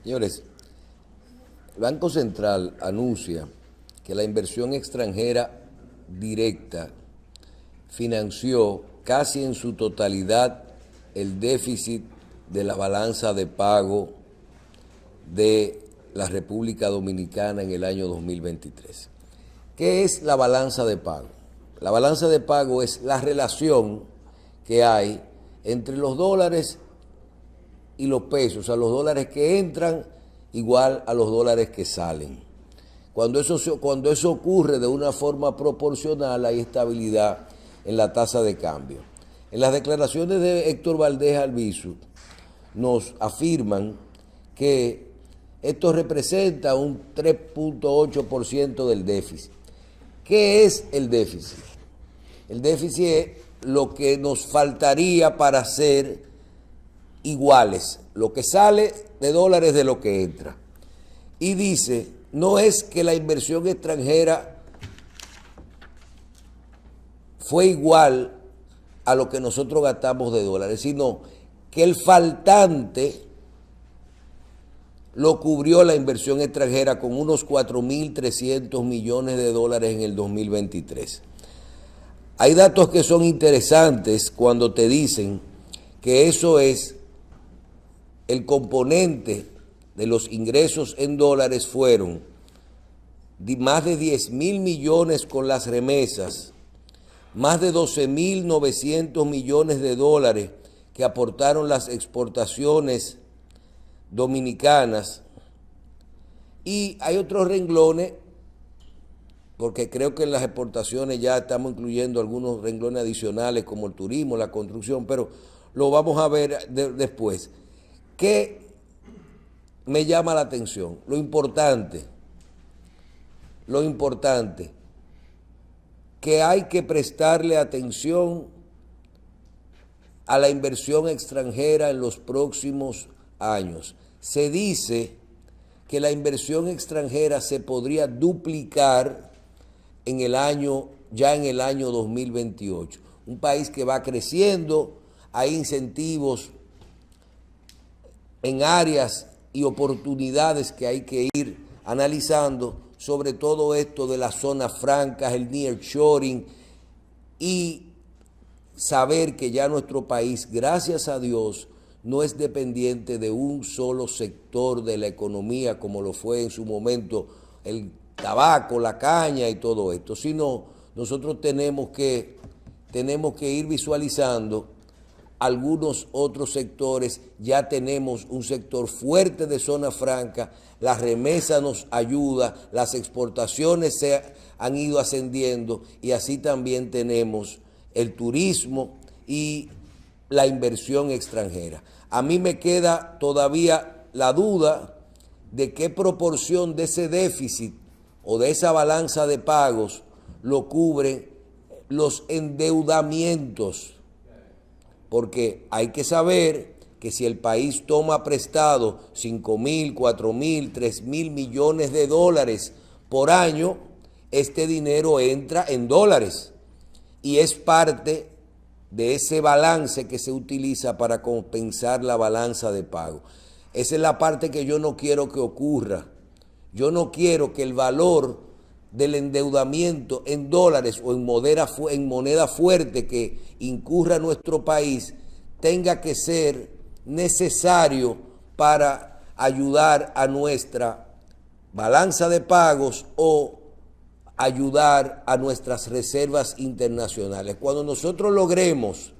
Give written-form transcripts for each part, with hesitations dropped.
Señores, el Banco Central anuncia que la inversión extranjera directa financió casi en su totalidad el déficit de la balanza de pago de la República Dominicana en el año 2023. ¿Qué es la balanza de pago? La balanza de pago es la relación que hay entre los dólares y los pesos, o sea, los dólares que entran igual a los dólares que salen. Cuando eso ocurre de una forma proporcional, hay estabilidad en la tasa de cambio. En las declaraciones de Héctor Valdés Albizu nos afirman que esto representa un 3.8% del déficit. ¿Qué es el déficit? El déficit es lo que nos faltaría para ser iguales, lo que sale de dólares de lo que entra. Y dice, no es que la inversión extranjera fue igual a lo que nosotros gastamos de dólares, sino que el faltante lo cubrió la inversión extranjera con unos 4.300 millones de dólares en el 2023. Hay datos que son interesantes cuando te dicen que eso es el componente de los ingresos en dólares fueron más de 10.000 millones con las remesas, más de 12.900 millones de dólares que aportaron las exportaciones dominicanas, y hay otros renglones, porque creo que en las exportaciones ya estamos incluyendo algunos renglones adicionales como el turismo, la construcción, pero lo vamos a ver después. ¿Qué me llama la atención? Lo importante, que hay que prestarle atención a la inversión extranjera en los próximos años. Se dice que la inversión extranjera se podría duplicar ya en el año 2028. Un país que va creciendo, hay incentivos en áreas y oportunidades que hay que ir analizando, sobre todo esto de las zonas francas, el nearshoring, y saber que ya nuestro país, gracias a Dios, no es dependiente de un solo sector de la economía como lo fue en su momento el tabaco, la caña y todo esto, sino nosotros tenemos que ir visualizando algunos otros sectores. Ya tenemos un sector fuerte de zona franca, la remesa nos ayuda, las exportaciones se han ido ascendiendo, y así también tenemos el turismo y la inversión extranjera. A mí me queda todavía la duda de qué proporción de ese déficit o de esa balanza de pagos lo cubren los endeudamientos, porque hay que saber que si el país toma prestado 5.000, 4.000, 3.000 millones de dólares por año, este dinero entra en dólares y es parte de ese balance que se utiliza para compensar la balanza de pago. Esa es la parte que yo no quiero que ocurra. Yo no quiero que el valor del endeudamiento en dólares o en moneda fuerte que incurra nuestro país tenga que ser necesario para ayudar a nuestra balanza de pagos o ayudar a nuestras reservas internacionales. Cuando nosotros logremos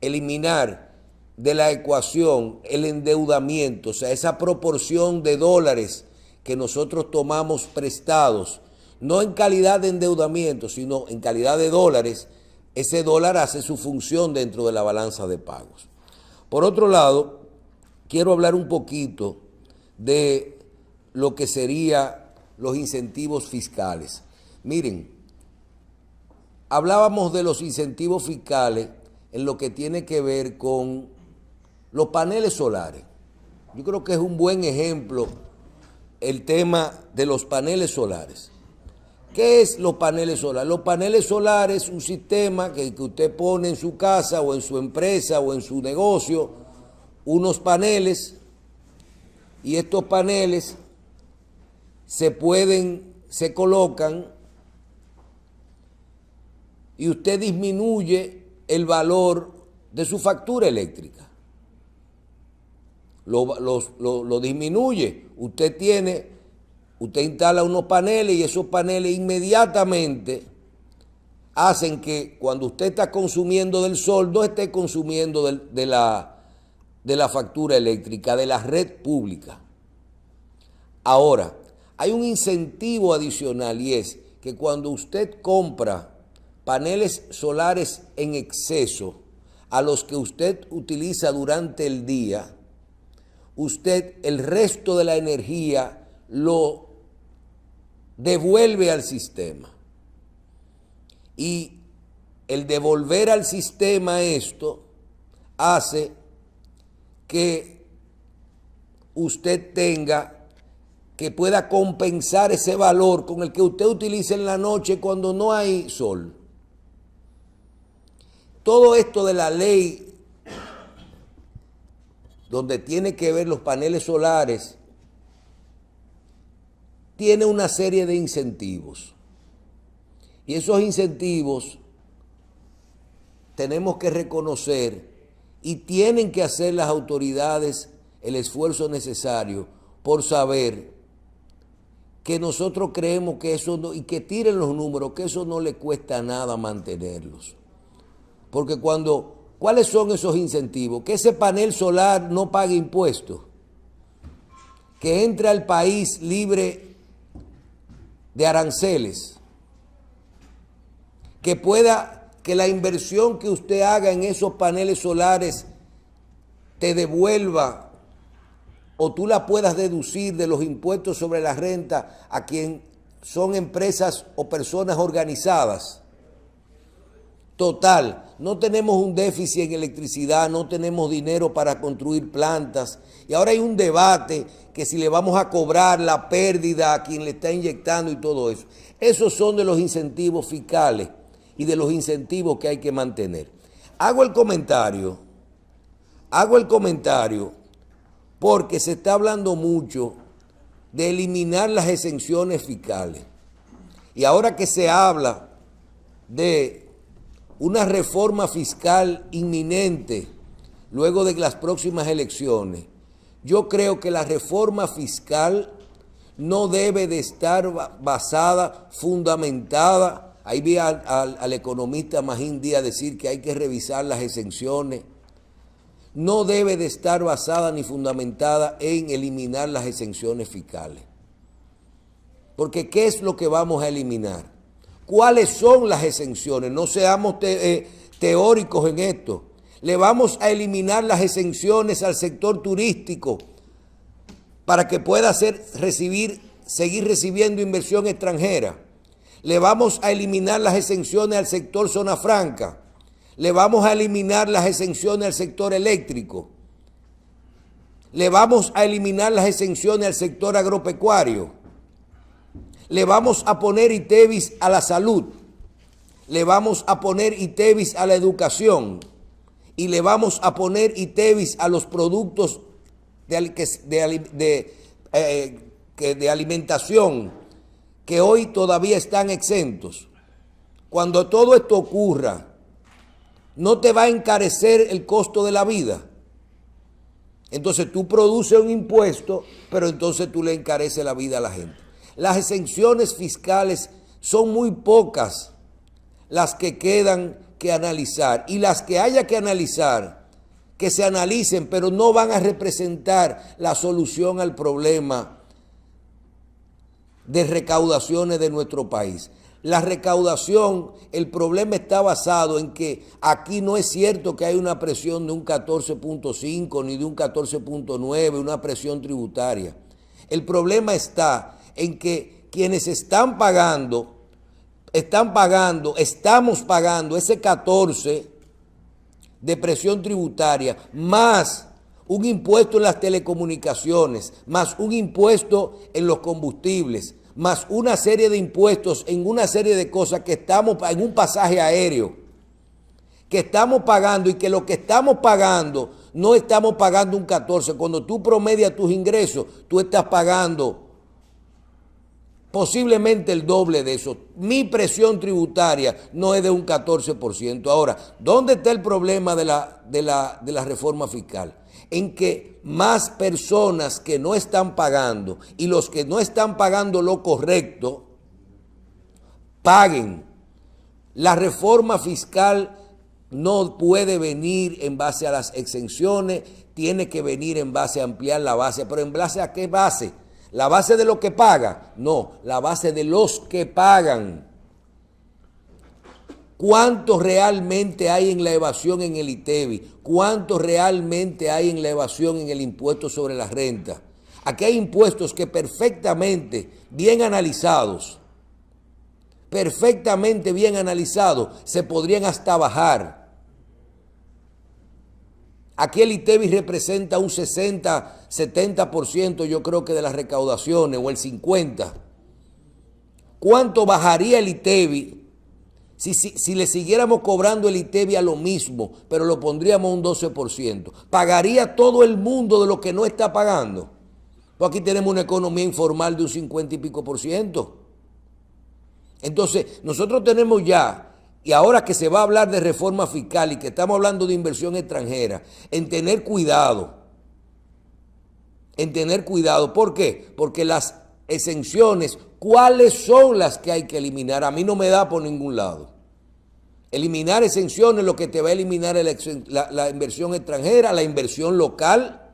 eliminar de la ecuación el endeudamiento, o sea, esa proporción de dólares que nosotros tomamos prestados, no en calidad de endeudamiento, sino en calidad de dólares, ese dólar hace su función dentro de la balanza de pagos. Por otro lado, quiero hablar un poquito de lo que serían los incentivos fiscales. Miren, hablábamos de los incentivos fiscales en lo que tiene que ver con los paneles solares. Yo creo que es un buen ejemplo el tema de los paneles solares. ¿Qué es los paneles solares? Los paneles solares es un sistema que usted pone en su casa o en su empresa o en su negocio, unos paneles y estos paneles se colocan y usted disminuye el valor de su factura eléctrica. Lo disminuye. Usted instala unos paneles y esos paneles inmediatamente hacen que cuando usted está consumiendo del sol, no esté consumiendo de la factura eléctrica, de la red pública. Ahora, hay un incentivo adicional y es que cuando usted compra paneles solares en exceso a los que usted utiliza durante el día, usted el resto de la energía lo devuelve al sistema. Y el devolver al sistema esto hace que usted que pueda compensar ese valor con el que usted utiliza en la noche cuando no hay sol. Todo esto de la ley donde tiene que ver los paneles solares tiene una serie de incentivos. Y esos incentivos tenemos que reconocer y tienen que hacer las autoridades el esfuerzo necesario por saber que nosotros creemos que eso no, y que tiren los números, que eso no le cuesta nada mantenerlos. Porque ¿cuáles son esos incentivos? Que ese panel solar no pague impuestos, que entre al país libre de aranceles, que la inversión que usted haga en esos paneles solares te devuelva o tú la puedas deducir de los impuestos sobre la renta a quien son empresas o personas organizadas. Total, no tenemos un déficit en electricidad, no tenemos dinero para construir plantas y ahora hay un debate que si le vamos a cobrar la pérdida a quien le está inyectando y todo eso. Esos son de los incentivos fiscales y de los incentivos que hay que mantener. Hago el comentario porque se está hablando mucho de eliminar las exenciones fiscales. Y ahora que se habla de una reforma fiscal inminente luego de las próximas elecciones, yo creo que la reforma fiscal no debe de estar basada, fundamentada. Ahí vi al economista Magín Díaz decir que hay que revisar las exenciones. No debe de estar basada ni fundamentada en eliminar las exenciones fiscales. Porque ¿qué es lo que vamos a eliminar? ¿Cuáles son las exenciones? No seamos teóricos en esto. Le vamos a eliminar las exenciones al sector turístico para que pueda seguir recibiendo inversión extranjera. Le vamos a eliminar las exenciones al sector zona franca. Le vamos a eliminar las exenciones al sector eléctrico. Le vamos a eliminar las exenciones al sector agropecuario. Le vamos a poner ITEVIS a la salud. Le vamos a poner ITEVIS a la educación. Y le vamos a poner ITEVIS a los productos de alimentación que hoy todavía están exentos. Cuando todo esto ocurra, no te va a encarecer el costo de la vida. Entonces tú produces un impuesto, pero entonces tú le encareces la vida a la gente. Las exenciones fiscales son muy pocas las que quedan que analizar. Y las que haya que analizar, que se analicen, pero no van a representar la solución al problema de recaudaciones de nuestro país. La recaudación, el problema está basado en que aquí no es cierto que hay una presión de un 14.5 ni de un 14.9, una presión tributaria. El problema está en que quienes estamos pagando ese 14 de presión tributaria, más un impuesto en las telecomunicaciones, más un impuesto en los combustibles, más una serie de impuestos en una serie de cosas que estamos en un pasaje aéreo, que estamos pagando y que lo que estamos pagando no estamos pagando un 14%. Cuando tú promedias tus ingresos, tú estás pagando posiblemente el doble de eso. Mi presión tributaria no es de un 14%. Ahora, ¿dónde está el problema de la reforma fiscal? En que más personas que no están pagando y los que no están pagando lo correcto, paguen. La reforma fiscal no puede venir en base a las exenciones, tiene que venir en base a ampliar la base. ¿Pero en base a qué base? ¿La base de lo que paga? No, la base de los que pagan. ¿Cuánto realmente hay en la evasión en el ITEVI? ¿Cuánto realmente hay en la evasión en el impuesto sobre la renta? Aquí hay impuestos que perfectamente bien analizados, se podrían hasta bajar. Aquí el ITEVI representa un 60, 70%, yo creo que de las recaudaciones, o el 50%. ¿Cuánto bajaría el ITEVI si le siguiéramos cobrando el ITEVI a lo mismo, pero lo pondríamos un 12%? ¿Pagaría todo el mundo de lo que no está pagando? Pues aquí tenemos una economía informal de un 50 y pico %. Entonces, nosotros tenemos ya, y ahora que se va a hablar de reforma fiscal y que estamos hablando de inversión extranjera, en tener cuidado. ¿Por qué? Porque las exenciones, ¿cuáles son las que hay que eliminar? A mí no me da por ningún lado. Eliminar exenciones, lo que te va a eliminar es la inversión extranjera, la inversión local,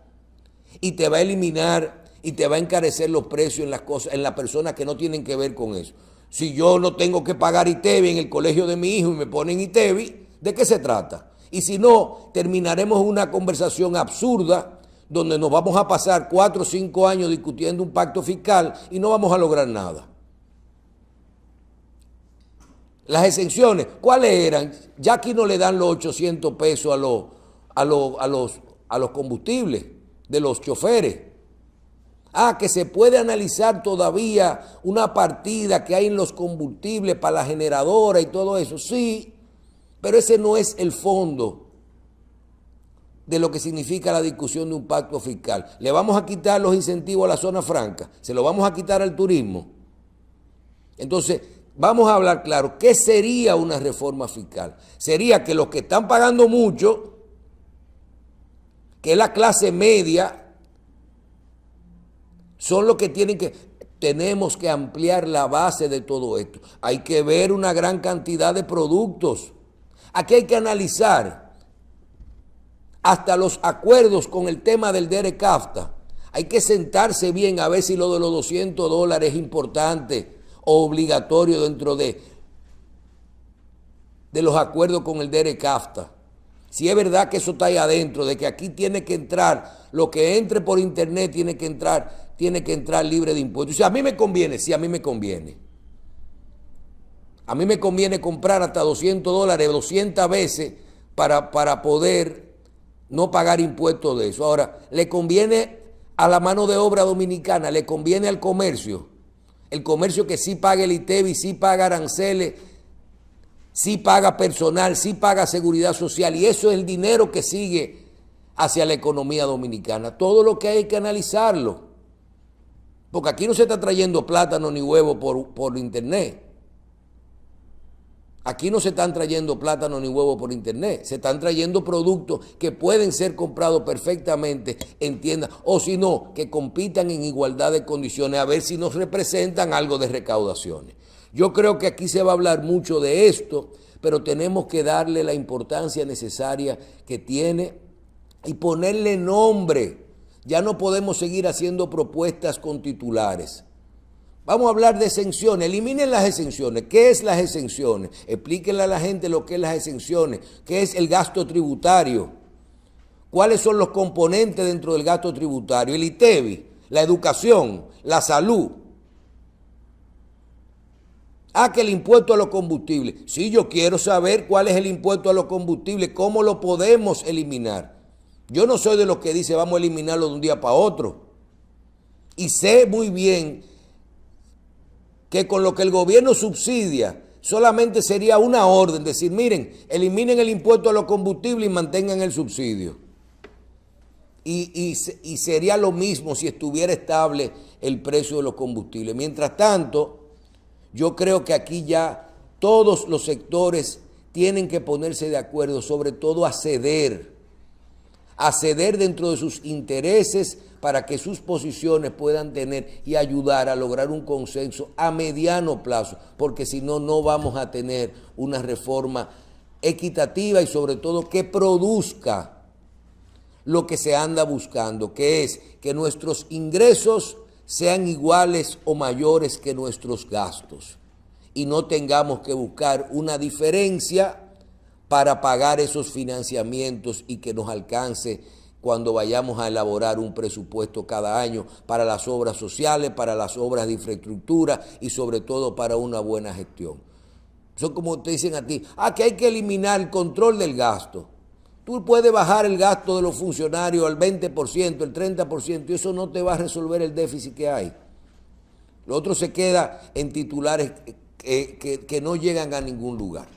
y te va a eliminar y te va a encarecer los precios en las cosas, en las personas que no tienen que ver con eso. Si yo no tengo que pagar ITEVI en el colegio de mi hijo y me ponen ITEVI, ¿de qué se trata? Y si no, terminaremos una conversación absurda donde nos vamos a pasar 4 o 5 años discutiendo un pacto fiscal y no vamos a lograr nada. Las exenciones, ¿cuáles eran? Ya aquí no le dan los 800 pesos a los combustibles de los choferes. Que se puede analizar todavía una partida que hay en los combustibles para la generadora y todo eso. Sí, pero ese no es el fondo de lo que significa la discusión de un pacto fiscal. ¿Le vamos a quitar los incentivos a la zona franca? ¿Se lo vamos a quitar al turismo? Entonces, vamos a hablar claro. ¿Qué sería una reforma fiscal? Sería que los que están pagando mucho, que es la clase media, son los que tenemos que ampliar la base de todo esto. Hay que ver una gran cantidad de productos. Aquí hay que analizar hasta los acuerdos con el tema del DERE-CAFTA. Hay que sentarse bien a ver si lo de los $200 es importante o obligatorio dentro de los acuerdos con el DERE-CAFTA. Si es verdad que eso está ahí adentro, de que aquí tiene que entrar, lo que entre por internet tiene que entrar libre de impuestos. Si a mí me conviene, sí, a mí me conviene. A mí me conviene comprar hasta $200, 200 veces para poder no pagar impuestos de eso. Ahora, le conviene a la mano de obra dominicana, le conviene al comercio. El comercio que sí paga el ITEVI, sí paga aranceles, sí paga personal, sí paga seguridad social, y eso es el dinero que sigue hacia la economía dominicana. Todo lo que hay que analizarlo, porque aquí no se está trayendo plátano ni huevo por internet. Aquí no se están trayendo plátano ni huevo por internet, se están trayendo productos que pueden ser comprados perfectamente en tiendas, o si no, que compitan en igualdad de condiciones, a ver si nos representan algo de recaudaciones. Yo creo que aquí se va a hablar mucho de esto, pero tenemos que darle la importancia necesaria que tiene y ponerle nombre. Ya no podemos seguir haciendo propuestas con titulares. Vamos a hablar de exenciones. Eliminen las exenciones. ¿Qué es las exenciones? Explíquenle a la gente lo que es las exenciones. ¿Qué es el gasto tributario? ¿Cuáles son los componentes dentro del gasto tributario? El ITEVI, la educación, la salud. Que el impuesto a los combustibles. Sí, yo quiero saber cuál es el impuesto a los combustibles, cómo lo podemos eliminar. Yo no soy de los que dice vamos a eliminarlo de un día para otro. Y sé muy bien que con lo que el gobierno subsidia solamente sería una orden, decir, miren, eliminen el impuesto a los combustibles y mantengan el subsidio. y sería lo mismo si estuviera estable el precio de los combustibles. Mientras tanto, yo creo que aquí ya todos los sectores tienen que ponerse de acuerdo, sobre todo a ceder dentro de sus intereses para que sus posiciones puedan tener y ayudar a lograr un consenso a mediano plazo, porque si no, no vamos a tener una reforma equitativa y sobre todo que produzca lo que se anda buscando, que es que nuestros ingresos sean iguales o mayores que nuestros gastos y no tengamos que buscar una diferencia para pagar esos financiamientos y que nos alcance cuando vayamos a elaborar un presupuesto cada año para las obras sociales, para las obras de infraestructura y sobre todo para una buena gestión. Son como te dicen a ti, que hay que eliminar el control del gasto. Tú puedes bajar el gasto de los funcionarios al 20%, el 30%, y eso no te va a resolver el déficit que hay. Lo otro se queda en titulares que no llegan a ningún lugar.